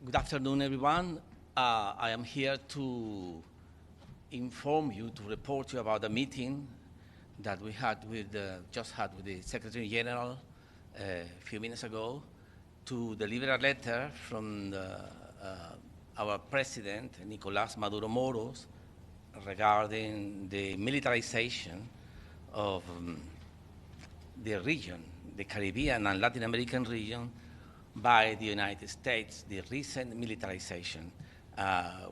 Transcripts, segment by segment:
Good afternoon, everyone. I am here to inform you, to report you about the meeting that we had with just had with the Secretary General a few minutes ago to deliver a letter from our President Nicolás Maduro Moros regarding the militarization of the region, the Caribbean and Latin American region, by the United States, the recent militarization.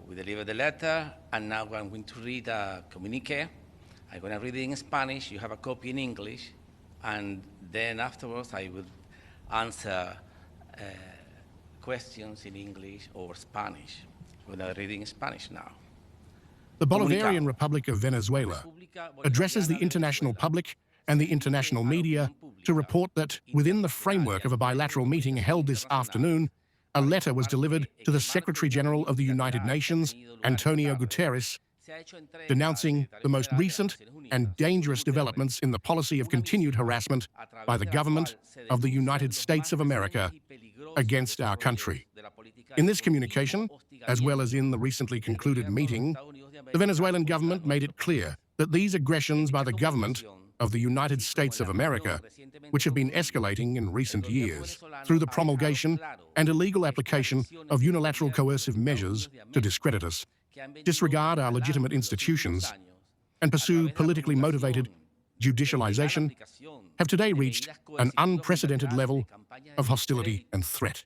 We delivered the letter, and now I'm going to read a communique. I'm going to read it in Spanish. You have a copy in English, and then afterwards I will answer questions in English or Spanish. I'm going to read it in Spanish now. The Bolivarian Republic of Venezuela addresses the international public and the international media to report that, within the framework of a bilateral meeting held this afternoon, a letter was delivered to the Secretary General of the United Nations, Antonio Guterres, denouncing the most recent and dangerous developments in the policy of continued harassment by the government of the United States of America against our country. In this communication, as well as in the recently concluded meeting, the Venezuelan government made it clear that these aggressions by the government of the United States of America, which have been escalating in recent years through the promulgation and illegal application of unilateral coercive measures to discredit us, disregard our legitimate institutions, and pursue politically motivated judicialization, have today reached an unprecedented level of hostility and threat,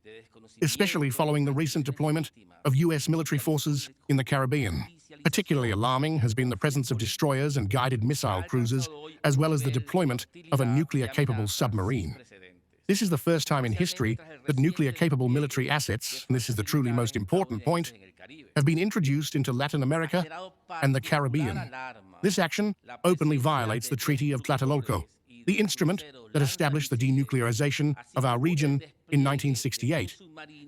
especially following the recent deployment of U.S. military forces in the Caribbean. Particularly alarming has been the presence of destroyers and guided missile cruisers, as well as the deployment of a nuclear-capable submarine. This is the first time in history that nuclear-capable military assets, and this is the truly most important point, have been introduced into Latin America and the Caribbean. This action openly violates the Treaty of Tlatelolco, the instrument that established the denuclearization of our region in 1968,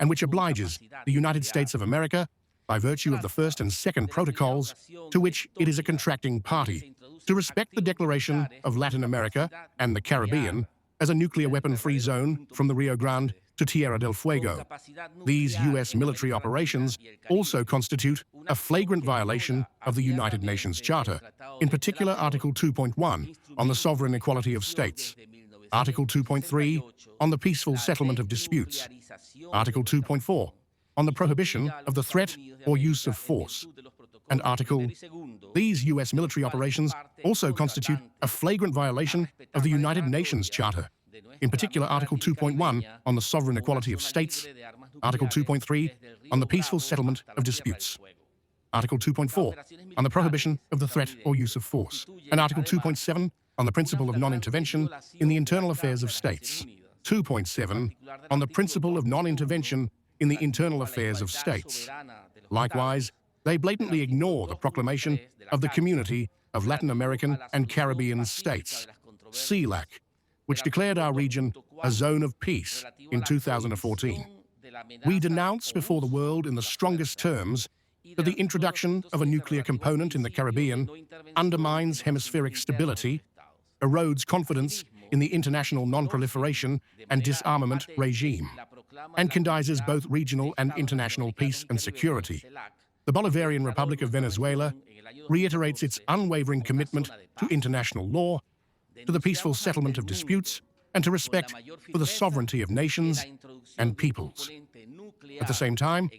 and which obliges the United States of America, by virtue of the first and second protocols to which it is a contracting party, to respect the declaration of Latin America and the Caribbean as a nuclear weapon-free zone from the Rio Grande to Tierra del Fuego. These U.S. military operations also constitute a flagrant violation of the United Nations Charter, in particular Article 2.1 on the sovereign equality of states, Article 2.3 on the peaceful settlement of disputes, Article 2.4 on the prohibition of the threat or use of force, and These U.S. military operations also constitute a flagrant violation of the United Nations Charter, in particular Article 2.1 on the sovereign equality of states, Article 2.3 on the peaceful settlement of disputes, Article 2.4 on the prohibition of the threat or use of force, and Article 2.7 on the principle of non-intervention in the internal affairs of states, 2.7 on the principle of non-intervention in the internal affairs of states. Likewise, they blatantly ignore the proclamation of the Community of Latin American and Caribbean States, CELAC, which declared our region a zone of peace in 2014. We denounce before the world in the strongest terms that the introduction of a nuclear component in the Caribbean undermines hemispheric stability, erodes confidence in the international non-proliferation and disarmament regime, and condises both regional and international peace and security. The Bolivarian Republic of Venezuela reiterates its unwavering commitment to international law, to the peaceful settlement of disputes, and to respect for the sovereignty of nations and peoples. At the same time,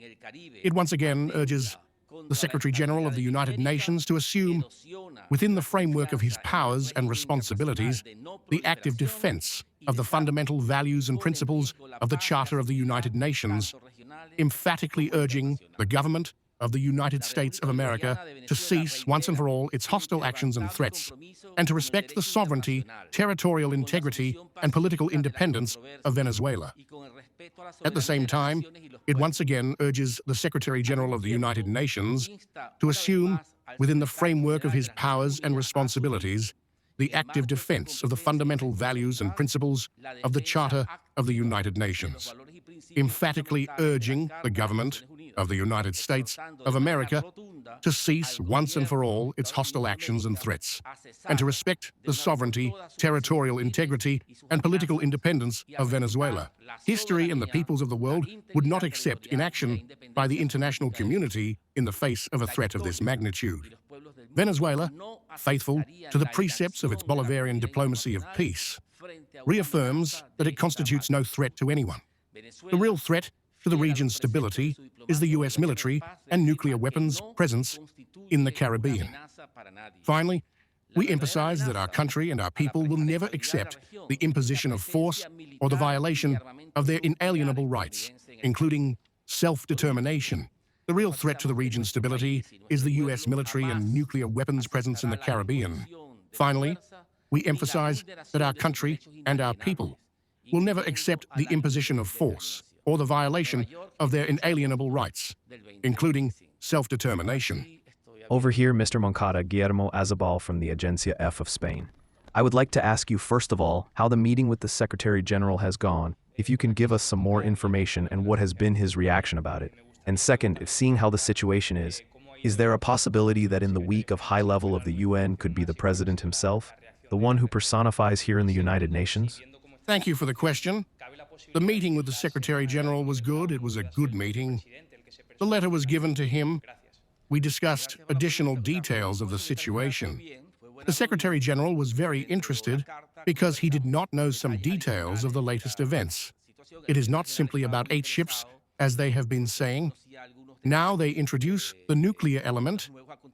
it once again urges the Secretary General of the United Nations to assume, within the framework of his powers and responsibilities, the active defense of the fundamental values and principles of the Charter of the United Nations, emphatically urging the government of the United States of America to cease once and for all its hostile actions and threats, and to respect the sovereignty, territorial integrity, and political independence of Venezuela. At the same time, it once again urges the Secretary General of the United Nations to assume, within the framework of his powers and responsibilities, the active defense of the fundamental values and principles of the Charter of the United Nations, emphatically urging the government of the United States of America to cease once and for all its hostile actions and threats, and to respect the sovereignty, territorial integrity, and political independence of Venezuela. History and the peoples of the world would not accept inaction by the international community in the face of a threat of this magnitude. Venezuela, faithful to the precepts of its Bolivarian diplomacy of peace, reaffirms that it constitutes no threat to anyone. The real threat to the region's stability is the U.S. military and nuclear weapons presence in the Caribbean. Finally, we emphasize that our country and our people will never accept the imposition of force or the violation of their inalienable rights, including self-determination. The real threat to the region's stability is the U.S. military and nuclear weapons presence in the Caribbean. Finally, we emphasize that our country and our people will never accept the imposition of force or the violation of their inalienable rights, including self-determination. Over here, Mr. Moncada, Guillermo Azabal from the Agencia F of Spain. I would like to ask you, first of all, how the meeting with the Secretary General has gone, if you can give us some more information and what has been his reaction about it. And second, if seeing how the situation is there a possibility that in the week of high level of the UN could be the President himself, the one who personifies here in the United Nations? Thank you for the question. The meeting with the Secretary General was good. It was a good meeting. The letter was given to him. We discussed additional details of the situation. The Secretary General was very interested because he did not know some details of the latest events. It is not simply about 8 ships, as they have been saying. Now they introduce the nuclear element,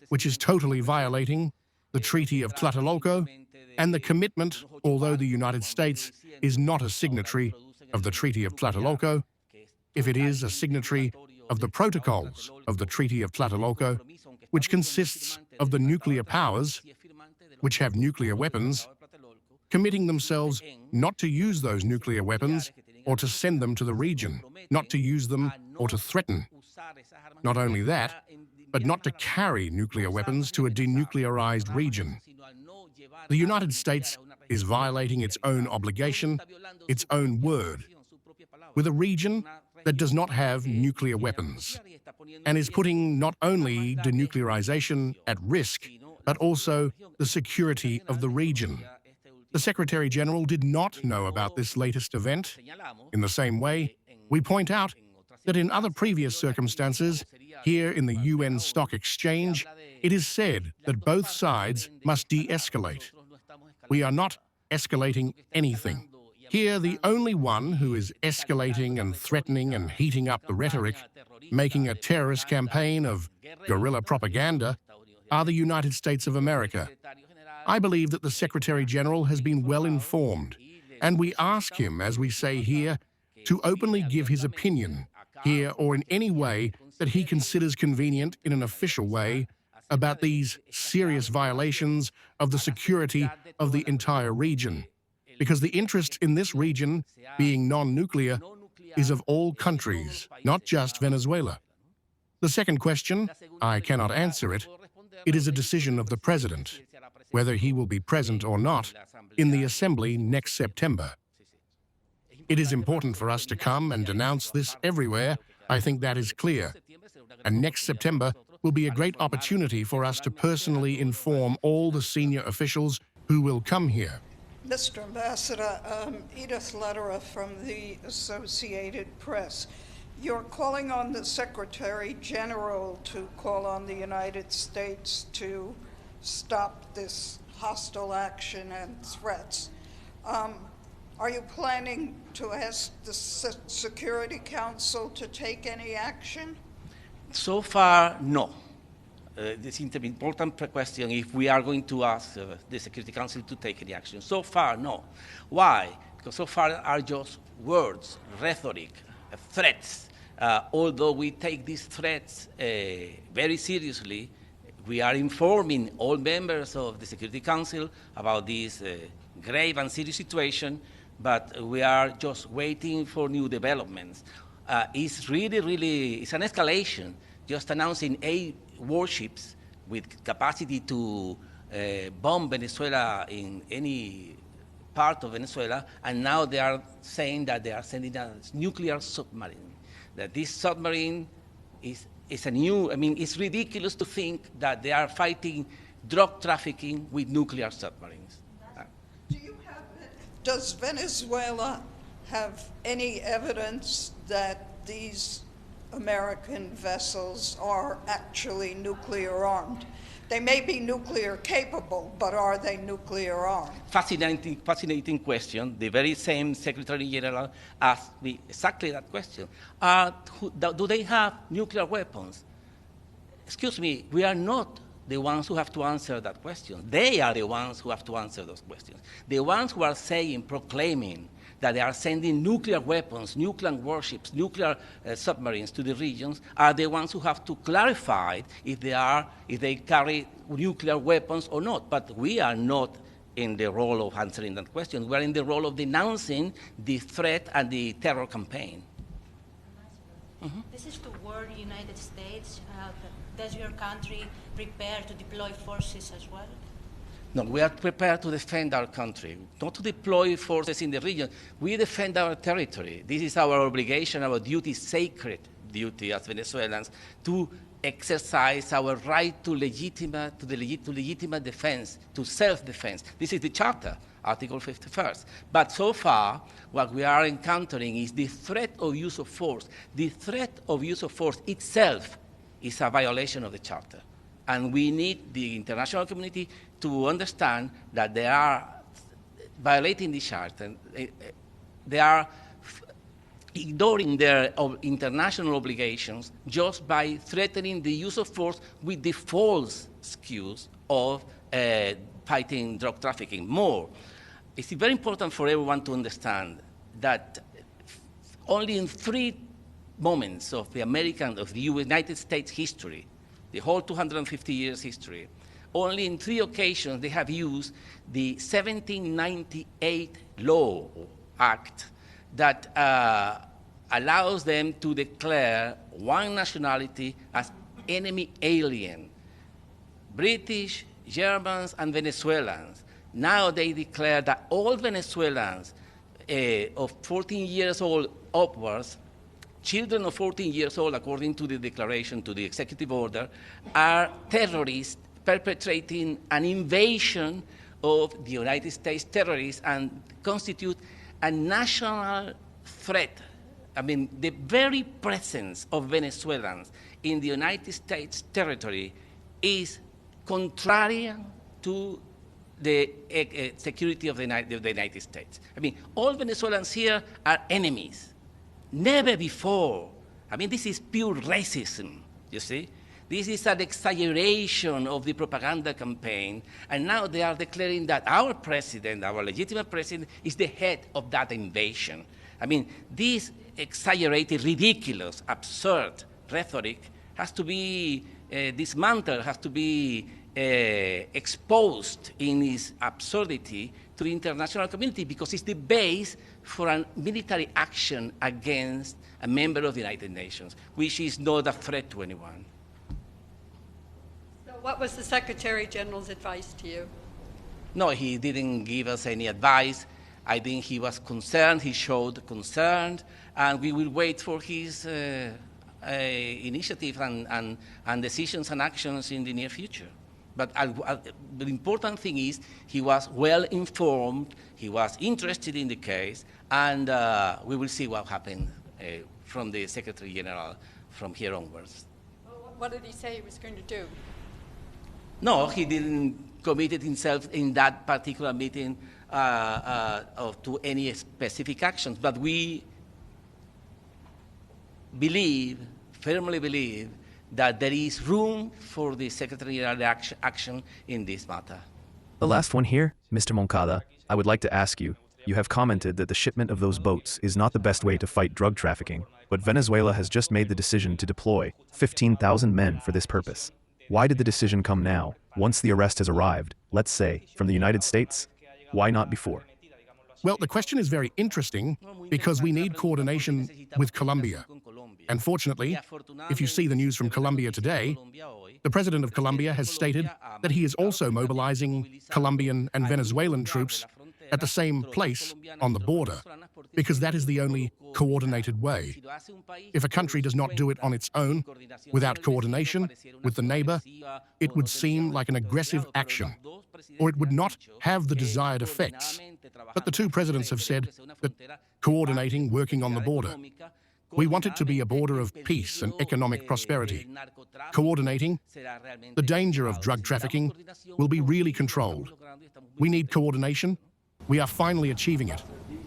which is totally violating the Treaty of Tlatelolco and the commitment, although the United States is not a signatory of the Treaty of Tlatelolco, if it is a signatory of the protocols of the Treaty of Tlatelolco, which consists of the nuclear powers, which have nuclear weapons, committing themselves not to use those nuclear weapons or to send them to the region, not to use them or to threaten. Not only that, but not to carry nuclear weapons to a denuclearized region. The United States is violating its own obligation, its own word, with a region that does not have nuclear weapons, and is putting not only denuclearization at risk, but also the security of the region. The Secretary General did not know about this latest event. In the same way, we point out that in other previous circumstances, here in the UN Stock Exchange, it is said that both sides must de-escalate. We are not escalating anything. Here, the only one who is escalating and threatening and heating up the rhetoric, making a terrorist campaign of guerrilla propaganda, are the United States of America. I believe that the Secretary General has been well informed, and we ask him, as we say here, to openly give his opinion, here or in any way that he considers convenient in an official way, about these serious violations of the security of the entire region. Because the interest in this region, being non-nuclear, is of all countries, not just Venezuela. The second question, I cannot answer it. It is a decision of the President, whether he will be present or not, in the Assembly next September. It is important for us to come and denounce this everywhere. I think that is clear. And next September will be a great opportunity for us to personally inform all the senior officials who will come here. Mr. Ambassador, Edith Lederer from the Associated Press. You're calling on the Secretary General to call on the United States to stop this hostile action and threats. Are you planning to ask the Security Council to take any action? So far, no. This is an important question if we are going to ask the Security Council to take any action. So far, no. Why? Because so far are just words, rhetoric, threats. Although we take these threats very seriously, we are informing all members of the Security Council about this grave and serious situation, but we are just waiting for new developments. It's it's an escalation, just announcing 8 warships with capacity to bomb Venezuela in any part of Venezuela, and now they are saying that they are sending a nuclear submarine, that this submarine is it's it's ridiculous to think that they are fighting drug trafficking with nuclear submarines. Does Venezuela have any evidence that these American vessels are actually nuclear armed? They may be nuclear capable, but are they nuclear armed? Fascinating question. The very same Secretary General asked me exactly that question. Do they have nuclear weapons? Excuse me, we are not the ones who have to answer that question. They are the ones who have to answer those questions. The ones who are saying, proclaiming that they are sending nuclear weapons, nuclear warships, nuclear submarines to the regions are the ones who have to clarify if they carry nuclear weapons or not. But we are not in the role of answering that question. We are in the role of denouncing the threat and the terror campaign. Mm-hmm. This is to warn the United States. Does your country prepare to deploy forces as well? No, we are prepared to defend our country, not to deploy forces in the region. We defend our territory. This is our obligation, our duty, sacred duty as Venezuelans, to exercise our right to legitimate defense, to self-defense. This is the Charter, Article 51st. But so far, what we are encountering is the threat of use of force. The threat of use of force itself is a violation of the Charter. And we need the international community to understand that they are violating the Charter. They are ignoring their international obligations just by threatening the use of force with the false excuse of fighting drug trafficking. More, it's very important for everyone to understand that only in 3 moments of the United States history, the whole 250 years history, only in 3 occasions they have used the 1798 law act that allows them to declare one nationality as enemy alien. British, Germans, and Venezuelans. Now they declare that all Venezuelans of 14 years old upwards, children of 14 years old, according to the declaration, to the executive order, are terrorists perpetrating an invasion of the United States terrorists and constitute a national threat. The very presence of Venezuelans in the United States territory is contrary to the security of the United States. All Venezuelans here are enemies. Never before. This is pure racism, you see? This is an exaggeration of the propaganda campaign, and now they are declaring that our president, our legitimate president, is the head of that invasion. This exaggerated, ridiculous, absurd rhetoric has to be dismantled, has to be exposed in its absurdity to the international community, because it's the base for a military action against a member of the United Nations, which is not a threat to anyone. So what was the Secretary General's advice to you? No, he didn't give us any advice. I think he was concerned, he showed concern, and we will wait for his initiative and decisions and actions in the near future. But the important thing is he was well informed, he was interested in the case, and we will see what happens from the Secretary General from here onwards. Well, what did he say he was going to do? No, he didn't commit himself in that particular meeting to any specific actions, but we firmly believe, that there is room for the Secretary General action in this matter. The last one here, Mr. Moncada, I would like to ask you, you have commented that the shipment of those boats is not the best way to fight drug trafficking, but Venezuela has just made the decision to deploy 15,000 men for this purpose. Why did the decision come now, once the arrest has arrived, let's say, from the United States? Why not before? Well, the question is very interesting because we need coordination with Colombia. And fortunately, if you see the news from Colombia today, the president of Colombia has stated that he is also mobilizing Colombian and Venezuelan troops at the same place on the border, because that is the only coordinated way. If a country does not do it on its own, without coordination with the neighbor, it would seem like an aggressive action, or it would not have the desired effects. But the two presidents have said that coordinating, working on the border, we want it to be a border of peace and economic prosperity. Coordinating, the danger of drug trafficking will be really controlled. We need coordination. We are finally achieving it. Did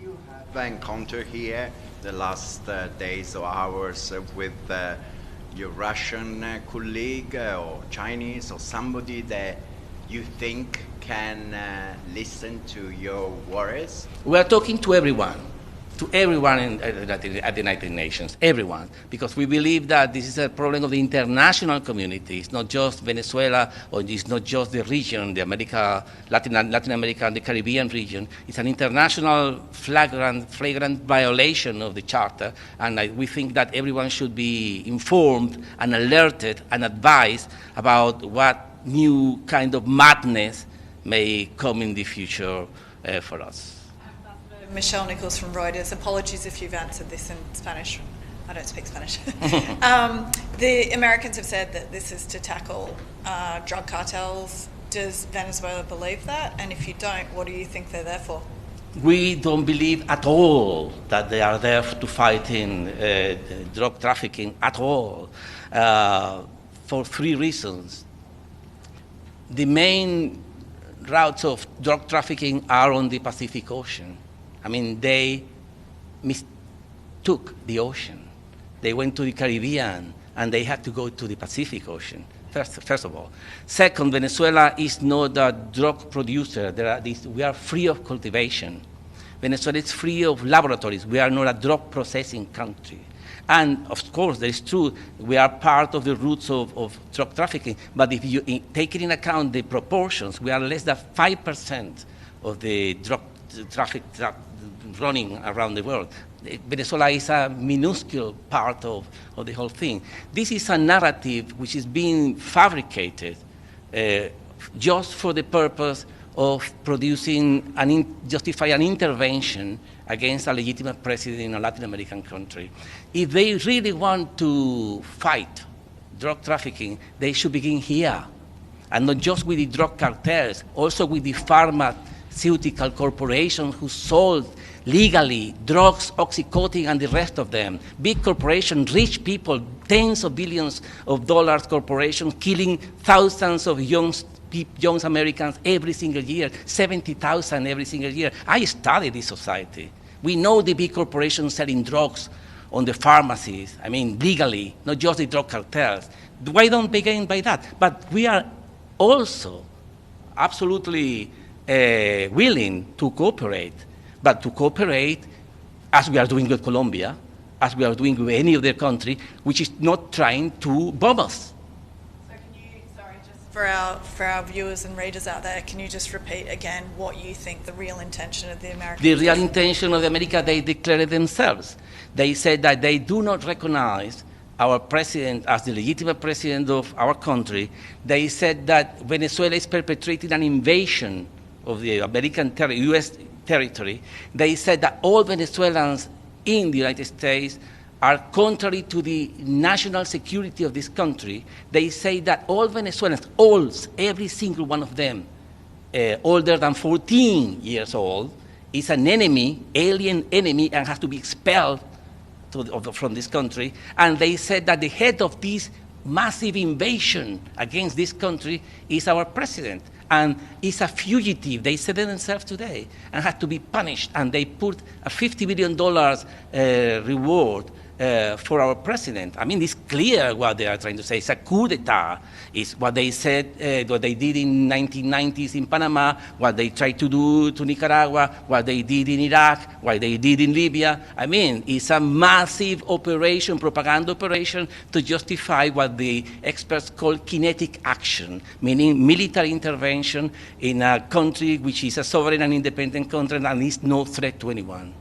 you have an encounter here the last days or hours with your Russian colleague or Chinese or somebody that you think can listen to your worries? We are talking to everyone at the United Nations, everyone, because we believe that this is a problem of the international community. It's not just Venezuela, or it's not just the region, the Latin America and the Caribbean region. It's an international flagrant violation of the Charter, and we think that everyone should be informed and alerted and advised about what new kind of madness may come in the future for us. Michelle Nichols from Reuters. Apologies if you've answered this in Spanish. I don't speak Spanish. The Americans have said that this is to tackle drug cartels. Does Venezuela believe that? And if you don't, what do you think they're there for? We don't believe at all that they are there to fight in drug trafficking at all, for three reasons. The main routes of drug trafficking are on the Pacific Ocean. I mean, they mistook the ocean. They went to the Caribbean, and they had to go to the Pacific Ocean, first of all. Second, Venezuela is not a drug producer. We are free of cultivation. Venezuela is free of laboratories. We are not a drug processing country. And, of course, that is true. We are part of the roots of drug trafficking. But if you take in account the proportions, we are less than 5% of the drug traffic running around the world. Venezuela is a minuscule part of the whole thing. This is a narrative which is being fabricated just for the purpose of producing justify an intervention against a legitimate president in a Latin American country. If they really want to fight drug trafficking, they should begin here, and not just with the drug cartels, also with the pharmaceutical corporations who sold legally drugs, Oxycontin, and the rest of them. Big corporations, rich people, tens of billions of dollars corporations killing thousands of young Americans every single year, 70,000 every single year. I studied this society. We know the big corporations selling drugs on the pharmacies, I mean, legally, not just the drug cartels. Why don't begin by that? But we are also absolutely willing to cooperate, but to cooperate as we are doing with Colombia, as we are doing with any other country, which is not trying to bomb us. So can you, sorry, just for our viewers and readers out there, can you just repeat again what you think the real intention of the Americans? The real intention of America, they declared themselves. They said that they do not recognize our president as the legitimate president of our country. They said that Venezuela is perpetrating an invasion of the American U.S. territory. They said that all Venezuelans in the United States are contrary to the national security of this country. They say that all Venezuelans, every single one of them, older than 14 years old, is an enemy, alien enemy, and has to be expelled from this country. And they said that the head of this massive invasion against this country is our president, and is a fugitive, they said it themselves today, and had to be punished. And they put a $50 million reward for our president. I mean, it's clear what they are trying to say. It's a coup d'etat. It's what they said, what they did in 1990s in Panama, what they tried to do to Nicaragua, what they did in Iraq, what they did in Libya. I mean, it's a massive operation, propaganda operation, to justify what the experts call kinetic action, meaning military intervention in a country which is a sovereign and independent country and is no threat to anyone.